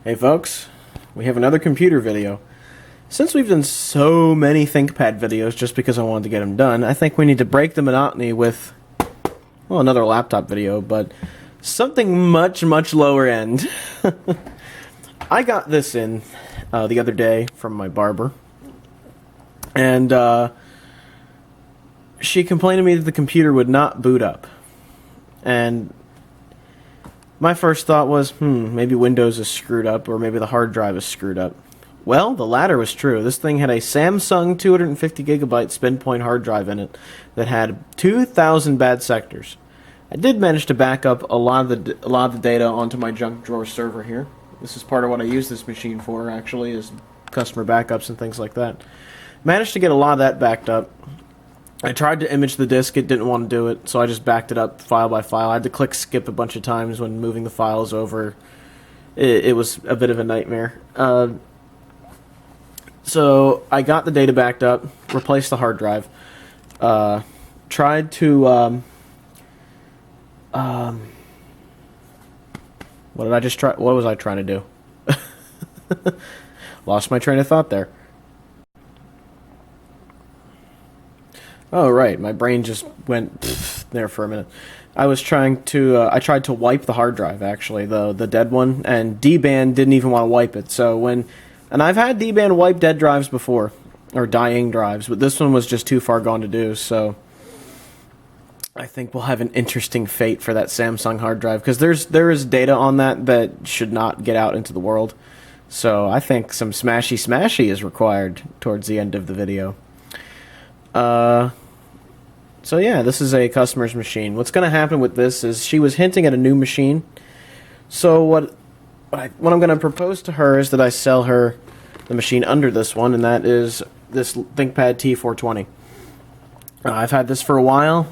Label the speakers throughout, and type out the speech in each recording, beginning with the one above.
Speaker 1: Hey folks, we have another computer video. Since we've done so many Thinkpad videos just because I wanted to get them done, I think we need to break the monotony with, well, another laptop video, but something much lower end. I got this in the other day from my barber, and she complained to me that the computer would not boot up. And my first thought was, maybe Windows is screwed up, or maybe the hard drive is screwed up. Well, the latter was true. This thing had a Samsung 250 gigabyte spin point hard drive in it that had 2,000 bad sectors. I did manage to back up a lot of the data onto my junk drawer server here. This is part of what I use this machine for, actually, is customer backups and things like that. Managed to get a lot of that backed up. I tried to image the disk, it didn't want to do it, so I just backed it up file by file. I had to click skip a bunch of times when moving the files over. It was a bit of a nightmare. So I got the data backed up, replaced the hard drive, tried to, what did I just try? What was I trying to do? Lost my train of thought there. Oh, right, my brain just went there for a minute. I was trying to, I tried to wipe the hard drive, actually, the dead one, and D-Band didn't even want to wipe it. So and I've had D-Band wipe dead drives before, or dying drives, but this one was just too far gone to do, so I think we'll have an interesting fate for that Samsung hard drive, because there is data on that should not get out into the world. So I think some smashy is required towards the end of the video. So yeah, this is a customer's machine. What's going to happen with this is she was hinting at a new machine. So what I'm going to propose to her is that I sell her the machine under this one, and that is this ThinkPad T420. I've had this for a while.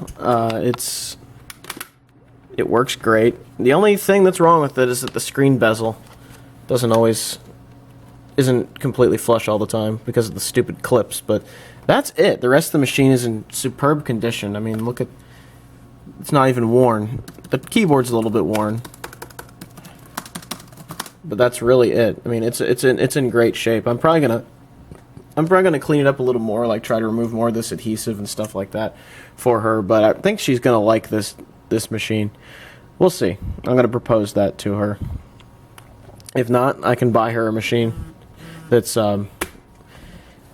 Speaker 1: It works great. The only thing that's wrong with it is that the screen bezel isn't completely flush all the time because of the stupid clips, but that's it. The rest of the machine is in superb condition. I mean, look at, it's not even worn. The keyboard's a little bit worn, but that's really it. I mean, it's in great shape. I'm probably gonna clean it up a little more, like try to remove more of this adhesive and stuff like that for her. But I think she's gonna like this machine. We'll see. I'm gonna propose that to her. If not, I can buy her a machine that's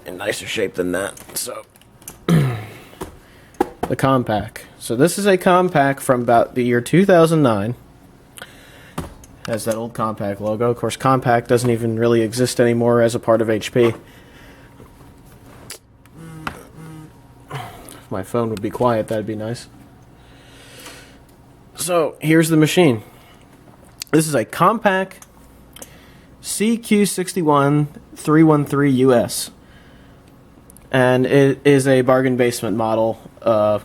Speaker 1: in nicer shape than that. So the Compaq. So this is a Compaq from about the year 2009. Has that old Compaq logo. Of course, Compaq doesn't even really exist anymore as a part of HP. If my phone would be quiet, that'd be nice. So here's the machine. This is a Compaq CQ61-313US. And it is a bargain basement model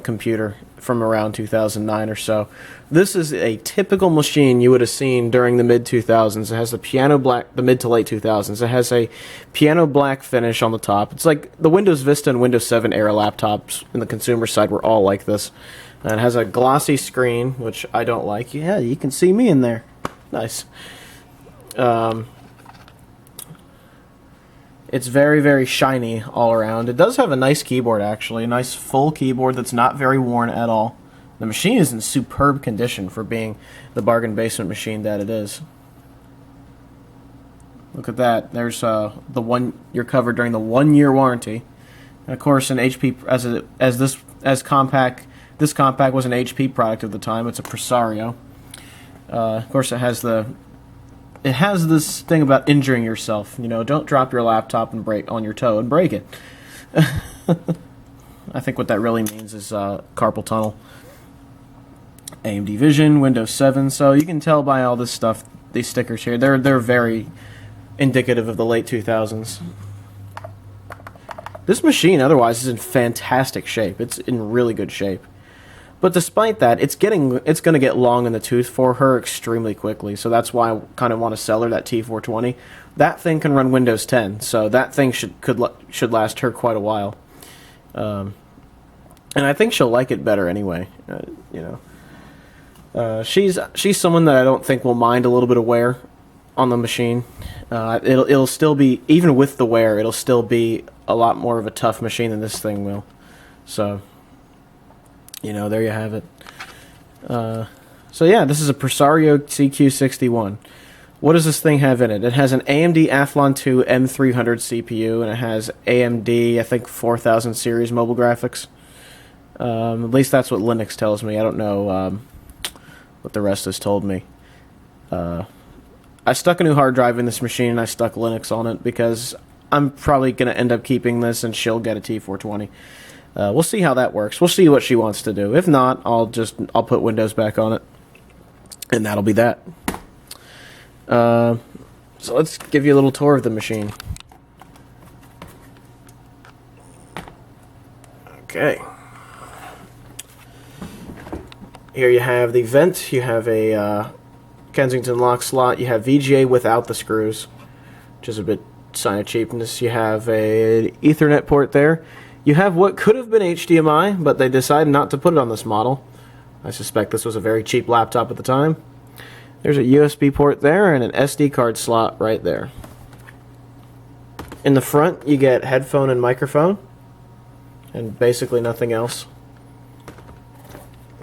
Speaker 1: computer from around 2009 or so. This is a typical machine you would have seen during the mid-2000s. It has the piano black, the mid to late 2000s. It has a piano black finish on the top. It's like the Windows Vista and Windows 7 era laptops in the consumer side were all like this. And it has a glossy screen, which I don't like. Yeah, you can see me in there. Nice. It's very shiny all around. It does have a nice keyboard, actually. A nice full keyboard that's not very worn at all. The machine is in superb condition for being the bargain basement machine that it is. Look at that. There's the one you're covered during the 1-year warranty. And of course, an HP this Compaq was an HP product at the time. It's a Presario. Of course, it has this thing about injuring yourself. You know, don't drop your laptop and break on your toe and break it. I think what that really means is carpal tunnel. AMD Vision, Windows 7. So you can tell by all this stuff, these stickers here, they're very indicative of the late 2000s. This machine, otherwise, is in fantastic shape. It's in really good shape. But despite that, it's going to get long in the tooth for her extremely quickly. So that's why I kind of want to sell her that T420. That thing can run Windows 10, so that thing should last her quite a while. And I think she'll like it better anyway. You know, she's someone that I don't think will mind a little bit of wear. on the machine. It'll still be, even with the wear, it'll still be a lot more of a tough machine than this thing will. So, you know, there you have it. So yeah, this is a Presario CQ61. What does this thing have in it? It has an AMD Athlon 2 M300 CPU, and it has AMD, I think, 4000 series mobile graphics. At least that's what Linux tells me. I don't know what the rest has told me. I stuck a new hard drive in this machine, and I stuck Linux on it because I'm probably going to end up keeping this, and she'll get a T420. We'll see how that works. We'll see what she wants to do. If not, I'll put Windows back on it, and that'll be that. So let's give you a little tour of the machine. Okay. Here you have the vent. You have a Kensington lock slot. You have VGA without the screws, which is a bit sign of cheapness. You have a Ethernet port there. You have what could have been HDMI, but they decided not to put it on this model. I suspect this was a very cheap laptop at the time. There's a USB port there and an SD card slot right there. In the front, you get headphone and microphone, and basically nothing else.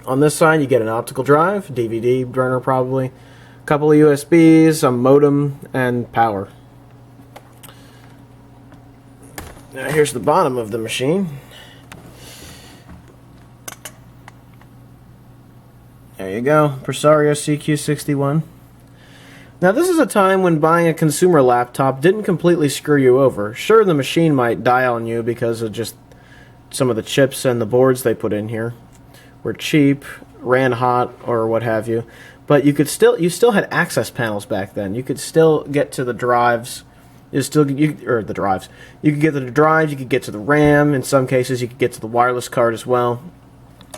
Speaker 1: On this side, you get an optical drive, DVD burner probably, a couple of USBs, a modem, and power. Now here's the bottom of the machine. There you go, Presario CQ61. Now this is a time when buying a consumer laptop didn't completely screw you over. Sure, the machine might die on you because of just some of the chips and the boards they put in here were cheap, ran hot, or what have you. But you still had access panels back then. You could still get to the drives. You could get to the drives. You could get to the RAM. In some cases, you could get to the wireless card as well.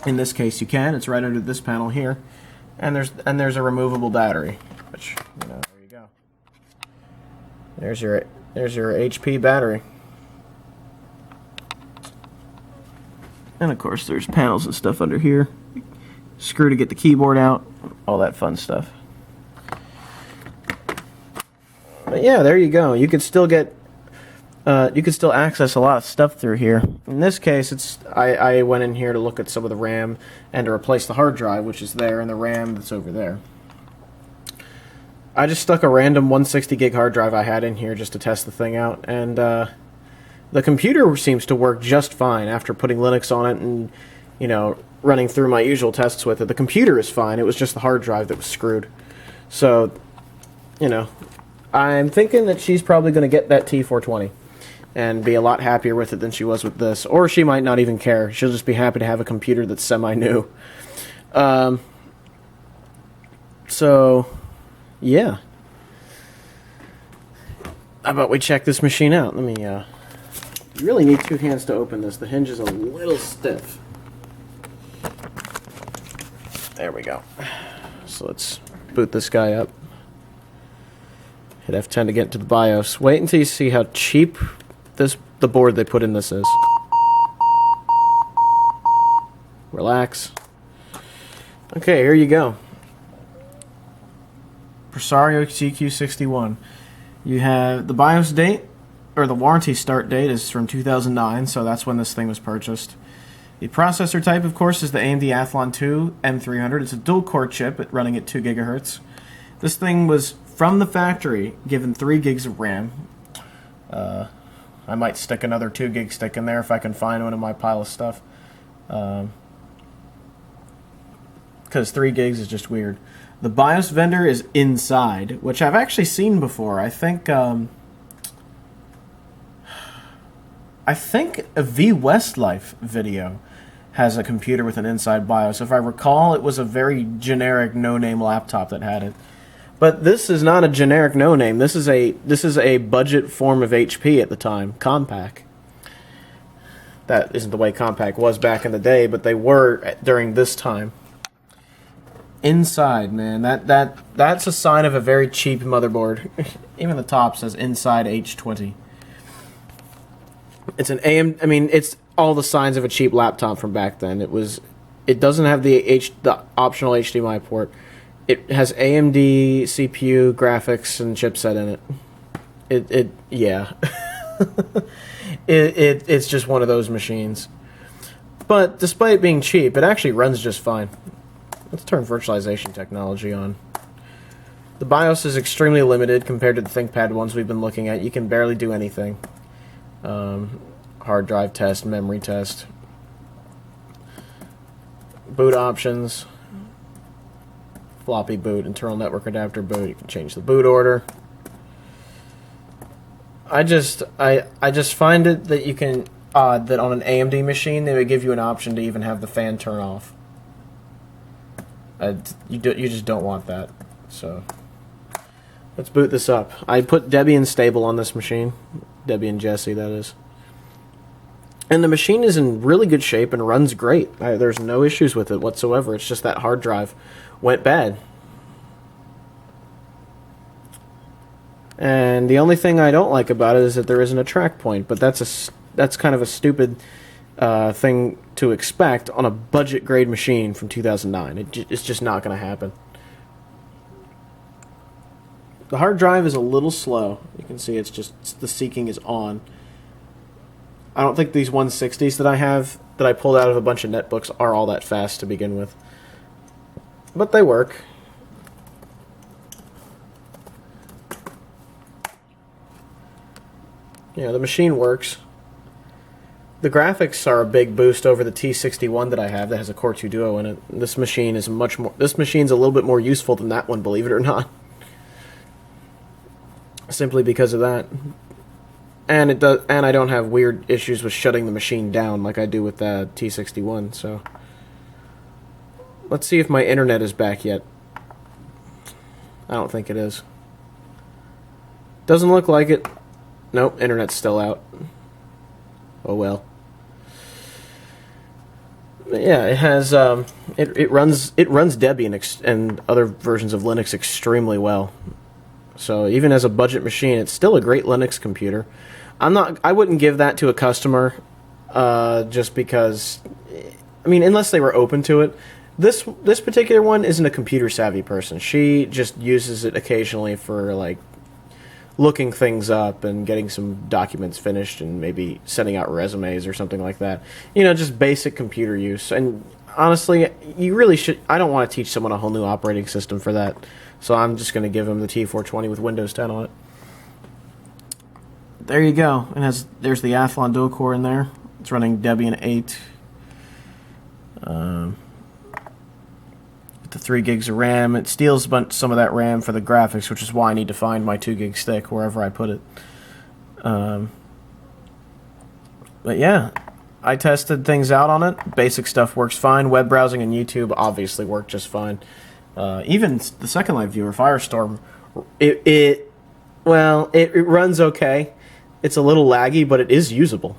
Speaker 1: In this case, you can. It's right under this panel here, and there's a removable battery. Which, you know, there you go. There's your HP battery. And of course there's panels and stuff under here. Screw to get the keyboard out, all that fun stuff. But yeah, there you go. You could still access a lot of stuff through here. In this case, I went in here to look at some of the RAM and to replace the hard drive, which is there, and the RAM that's over there. I just stuck a random 160 gig hard drive I had in here just to test the thing out, and the computer seems to work just fine after putting Linux on it and, you know, running through my usual tests with it. The computer is fine. It was just the hard drive that was screwed. So, you know, I'm thinking that she's probably going to get that T420 and be a lot happier with it than she was with this. Or she might not even care. She'll just be happy to have a computer that's semi-new. So, yeah. How about we check this machine out? Let me, you really need two hands to open this. The hinge is a little stiff. There we go. So let's boot this guy up. Hit F10 to get into the BIOS. Wait until you see how cheap the board they put in this is. Relax. Okay, here you go. Presario CQ61. You have the BIOS date, or the warranty start date is from 2009, so that's when this thing was purchased. The processor type, of course, is the AMD Athlon 2 M300. It's a dual-core chip running at 2 GHz. This thing was, from the factory, given 3 gigs of RAM. I might stick another 2 gig stick in there if I can find one in my pile of stuff. Because 3 gigs is just weird. The BIOS vendor is inside, which I've actually seen before. I think a V Westlife video has a computer with an inside BIOS. If I recall, it was a very generic no-name laptop that had it. But this is not a generic no-name. This is a budget form of HP at the time, Compaq. That isn't the way Compaq was back in the day, but they were during this time. Inside, man, that's a sign of a very cheap motherboard. Even the top says Inside H20. It's an it's all the signs of a cheap laptop from back then. It doesn't have the optional HDMI port. It has AMD CPU graphics and chipset in it. Yeah. It's just one of those machines. But despite being cheap, it actually runs just fine. Let's turn virtualization technology on. The BIOS is extremely limited compared to the ThinkPad ones we've been looking at. You can barely do anything. Hard drive test, memory test. Boot options. Floppy boot, internal network adapter boot. You can change the boot order. I just find it that you can odd that on an AMD machine they would give you an option to even have the fan turn off. You just don't want that. So let's boot this up. I put Debian stable on this machine. Debian Jesse, that is. And the machine is in really good shape and runs great. There's no issues with it whatsoever. It's just that hard drive went bad. And the only thing I don't like about it is that there isn't a track point, but that's kind of a stupid thing to expect on a budget grade machine from 2009. It's just not going to happen. The hard drive is a little slow. You can see it's just the seeking is on. I don't think these 160s that I have that I pulled out of a bunch of netbooks are all that fast to begin with. But they work. Yeah, the machine works. The graphics are a big boost over the T61 that I have that has a Core 2 Duo in it. This machine is this machine's a little bit more useful than that one, believe it or not. Simply because of that. And I don't have weird issues with shutting the machine down like I do with the T61, so let's see if my internet is back yet. I don't think it is. Doesn't look like it. Nope, internet's still out. Oh well. But yeah, it has it runs Debian and other versions of Linux extremely well. So even as a budget machine, it's still a great Linux computer. I wouldn't give that to a customer just because, I mean, unless they were open to it. This particular one isn't a computer savvy person. She just uses it occasionally for like looking things up and getting some documents finished and maybe sending out resumes or something like that. You know, just basic computer use. And honestly, you really should. I don't want to teach someone a whole new operating system for that. So I'm just going to give them the T420 with Windows 10 on it. There you go. There's the Athlon dual core in there. It's running Debian 8. With the 3 gigs of RAM. It steals some of that RAM for the graphics, which is why I need to find my 2 gig stick wherever I put it. But yeah, I tested things out on it. Basic stuff works fine. Web browsing and YouTube obviously work just fine. Even the Second Life viewer, Firestorm, it runs okay. It's a little laggy, but it is usable.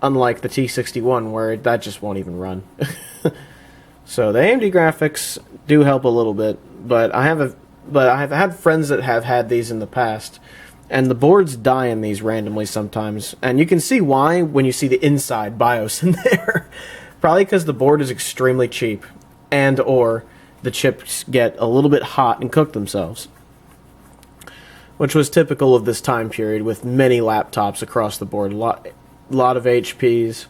Speaker 1: Unlike the T61, where that just won't even run. So the AMD graphics do help a little bit, but I have had friends that have had these in the past, and the boards die in these randomly sometimes, and you can see why when you see the inside BIOS in there. Probably because the board is extremely cheap, and or the chips get a little bit hot and cook themselves, which was typical of this time period with many laptops across the board. A lot of HPs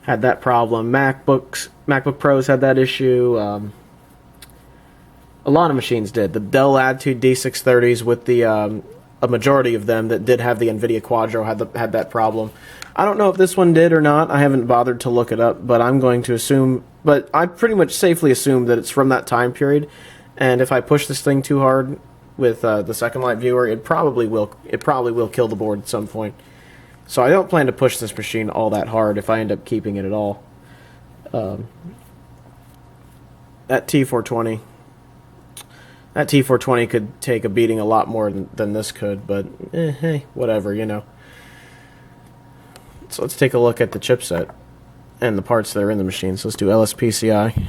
Speaker 1: had that problem. MacBook Pros had that issue. A lot of machines did. The Dell Latitude D630s with the a majority of them that did have the NVIDIA Quadro had that problem. I don't know if this one did or not. I haven't bothered to look it up, but I'm going to assume. But I pretty much safely assume that it's from that time period. And if I push this thing too hard with the Second Life viewer, it probably will kill the board at some point. So I don't plan to push this machine all that hard if I end up keeping it at all. That T420 could take a beating a lot more than this could, but hey, whatever, you know. So let's take a look at the chipset and the parts that are in the machine. So let's do LSPCI.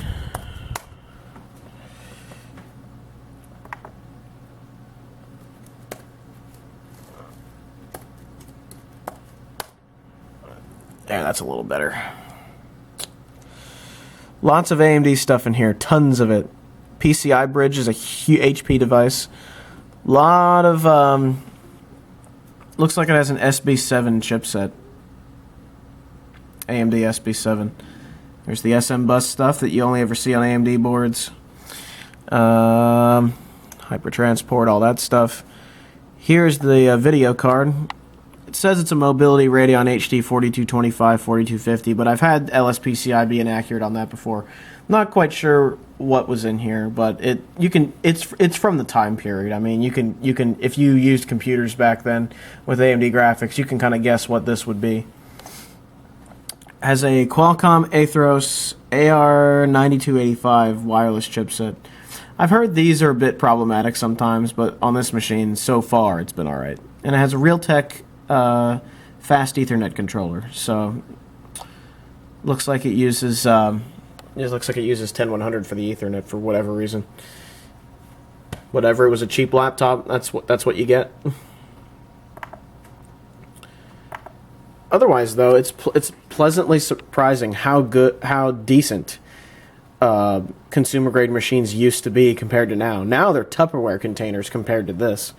Speaker 1: There, that's a little better. Lots of AMD stuff in here, tons of it. PCI bridge is a HP device. Lot of looks like it has an SB7 chipset. AMD SB7. There's the SM bus stuff that you only ever see on AMD boards. Hypertransport, all that stuff. Here's the video card. It says it's a Mobility Radeon HD 4225, 4250, but I've had LSPCI be inaccurate on that before. Not quite sure what was in here, but it's from the time period. I mean, you can if you used computers back then with AMD graphics, you can kind of guess what this would be. Has a Qualcomm Atheros AR9285 wireless chipset. I've heard these are a bit problematic sometimes, but on this machine, so far, it's been alright. And it has a Realtek fast Ethernet controller, so looks like it uses 10100 for the Ethernet for whatever reason. Whatever, it was a cheap laptop, that's what you get. Otherwise, though, it's pleasantly surprising how decent consumer grade machines used to be compared to now. Now they're Tupperware containers compared to this.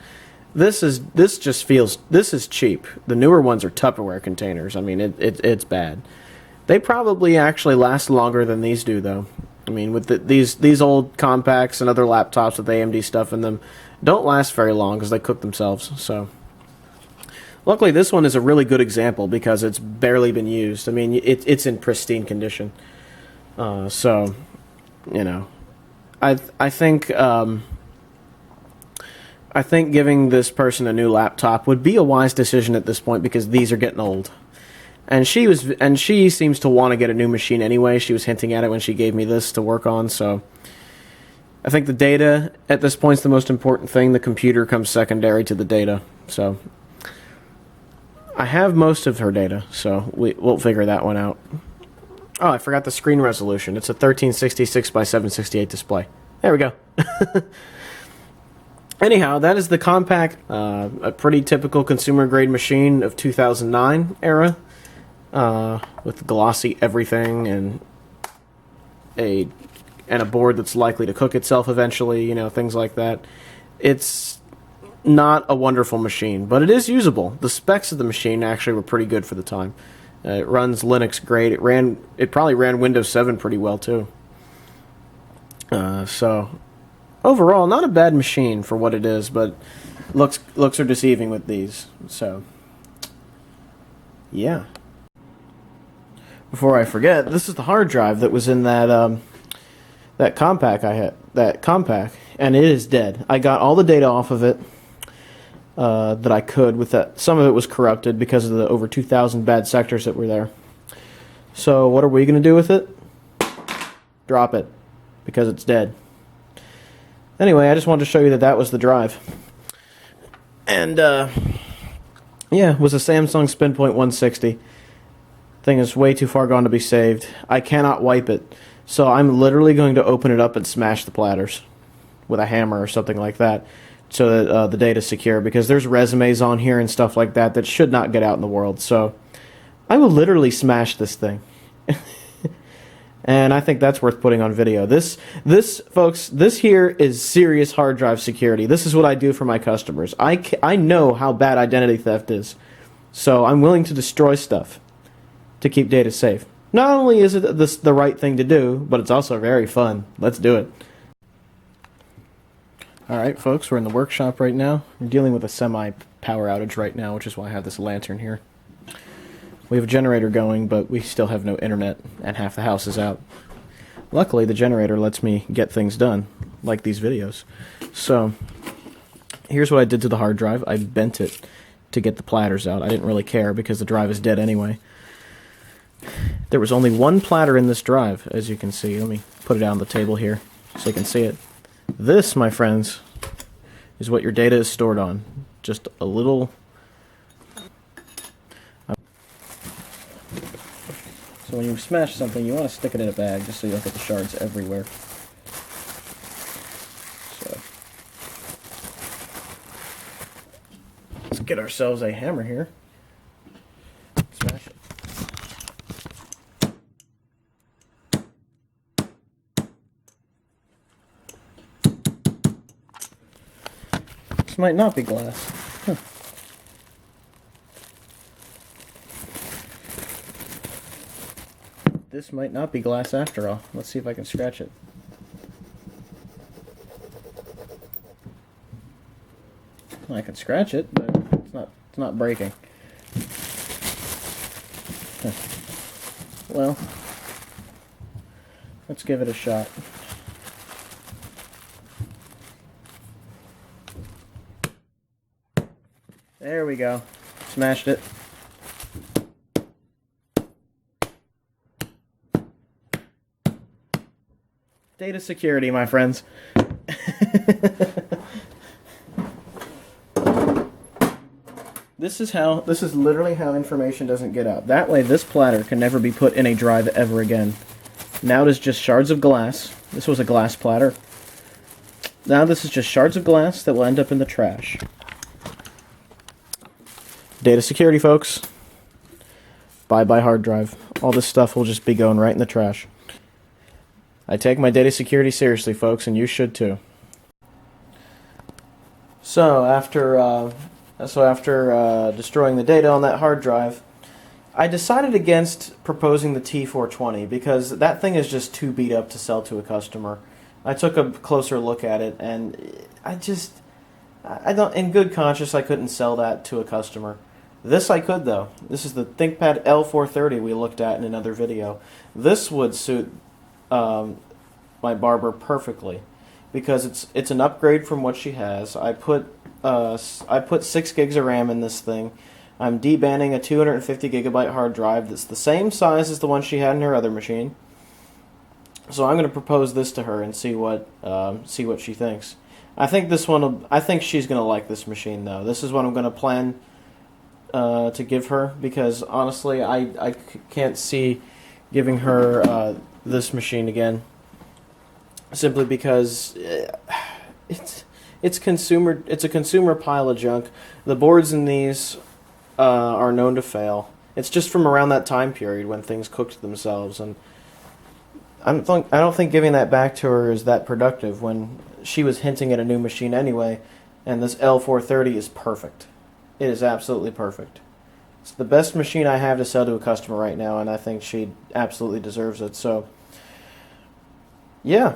Speaker 1: This is cheap. The newer ones are Tupperware containers. I mean, it's bad. They probably actually last longer than these do, though. I mean, with these old Compaqs and other laptops with AMD stuff in them, don't last very long because they cook themselves. So. Luckily, this one is a really good example because it's barely been used. I mean, it's in pristine condition. So, you know, I think giving this person a new laptop would be a wise decision at this point because these are getting old. And she seems to want to get a new machine anyway. She was hinting at it when she gave me this to work on. So, I think the data at this point is the most important thing. The computer comes secondary to the data. So. I have most of her data, so we'll figure that one out. Oh, I forgot the screen resolution. It's a 1366 by 768 display. There we go. Anyhow, that is the Compaq, a pretty typical consumer-grade machine of 2009 era, with glossy everything and a board that's likely to cook itself eventually, you know, things like that. It's not a wonderful machine, but it is usable. The specs of the machine actually were pretty good for the time. It runs Linux great. It probably ran Windows 7 pretty well too. So overall, not a bad machine for what it is, but looks are deceiving with these. So yeah. Before I forget, this is the hard drive that was in that Compaq I had. That Compaq, and it is dead. I got all the data off of it. That I could with that. Some of it was corrupted because of the over 2,000 bad sectors that were there. So what are we going to do with it? Drop it, because it's dead. Anyway, I just wanted to show you that was the drive. And, yeah, it was a Samsung SpinPoint 160. Thing is way too far gone to be saved. I cannot wipe it. So I'm literally going to open it up and smash the platters with a hammer or something like that, so that the data's secure, because there's resumes on here and stuff like that should not get out in the world. So I will literally smash this thing. And I think that's worth putting on video. This folks, this here is serious hard drive security. This is what I do for my customers. I know how bad identity theft is. So I'm willing to destroy stuff to keep data safe. Not only is it the right thing to do, but it's also very fun. Let's do it. Alright folks, we're in the workshop right now. We're dealing with a semi-power outage right now, which is why I have this lantern here. We have a generator going, but we still have no internet, and half the house is out. Luckily, the generator lets me get things done, like these videos. So, here's what I did to the hard drive. I bent it to get the platters out. I didn't really care, because the drive is dead anyway. There was only one platter in this drive, as you can see. Let me put it out on the table here, so you can see it. This, my friends, is what your data is stored on. Just a little... So when you smash something, you want to stick it in a bag, just so you don't get the shards everywhere. So, let's get ourselves a hammer here. Smash it. might not be glass. Huh. This might not be glass after all. Let's see if I can scratch it. I can scratch it, but it's not breaking. Huh. Well, let's give it a shot. There we go. Smashed it. Data security, my friends. This is literally how information doesn't get out. That way this platter can never be put in a drive ever again. Now it is just shards of glass. This was a glass platter. Now this is just shards of glass that will end up in the trash. Data security, folks. Bye-bye hard drive. All this stuff will just be going right in the trash. I take my data security seriously, folks, and you should too. So after destroying the data on that hard drive, I decided against proposing the T420 because that thing is just too beat up to sell to a customer. I took a closer look at it, and I don't, in good conscience, I couldn't sell that to a customer. This I could, though. This is the Thinkpad L430 we looked at in another video. This would suit my barber perfectly because it's an upgrade from what she has. I put 6 gigs of RAM in this thing. I'm debanding a 250 gigabyte hard drive that's the same size as the one she had in her other machine. So I'm going to propose this to her and see what she thinks. I think she's going to like this machine, though. This is what I'm going to plan to give her, because honestly I can't see giving her this machine again, simply because it's a consumer pile of junk. The boards in these are known to fail. It's just from around that time period when things cooked themselves, and I don't think giving that back to her is that productive when she was hinting at a new machine anyway, and this L430 is perfect. It is absolutely perfect. It's the best machine I have to sell to a customer right now, and I think she absolutely deserves it. So, yeah,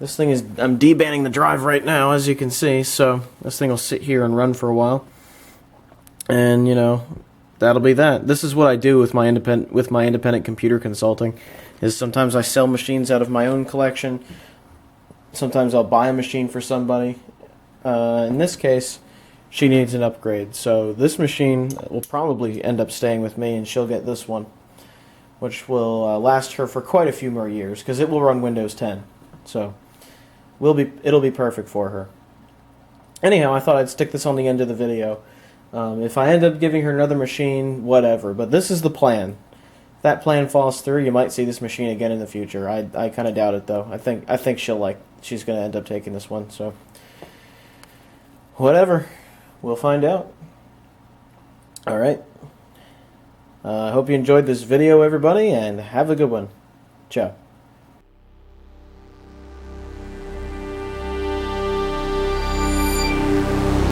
Speaker 1: this thing is, I'm debanding the drive right now, as you can see, so this thing will sit here and run for a while. And, you know, that'll be that. This is what I do with my independent computer consulting, is sometimes I sell machines out of my own collection. Sometimes I'll buy a machine for somebody. In this case, she needs an upgrade, so this machine will probably end up staying with me, and she'll get this one, which will last her for quite a few more years, because it will run Windows 10. So it'll be perfect for her. Anyhow, I thought I'd stick this on the end of the video. If I end up giving her another machine, whatever. But this is the plan. If that plan falls through, you might see this machine again in the future. I kind of doubt it, though. I think she's going to end up taking this one. So whatever. We'll find out. Alright. I hope you enjoyed this video, everybody, and have a good one. Ciao.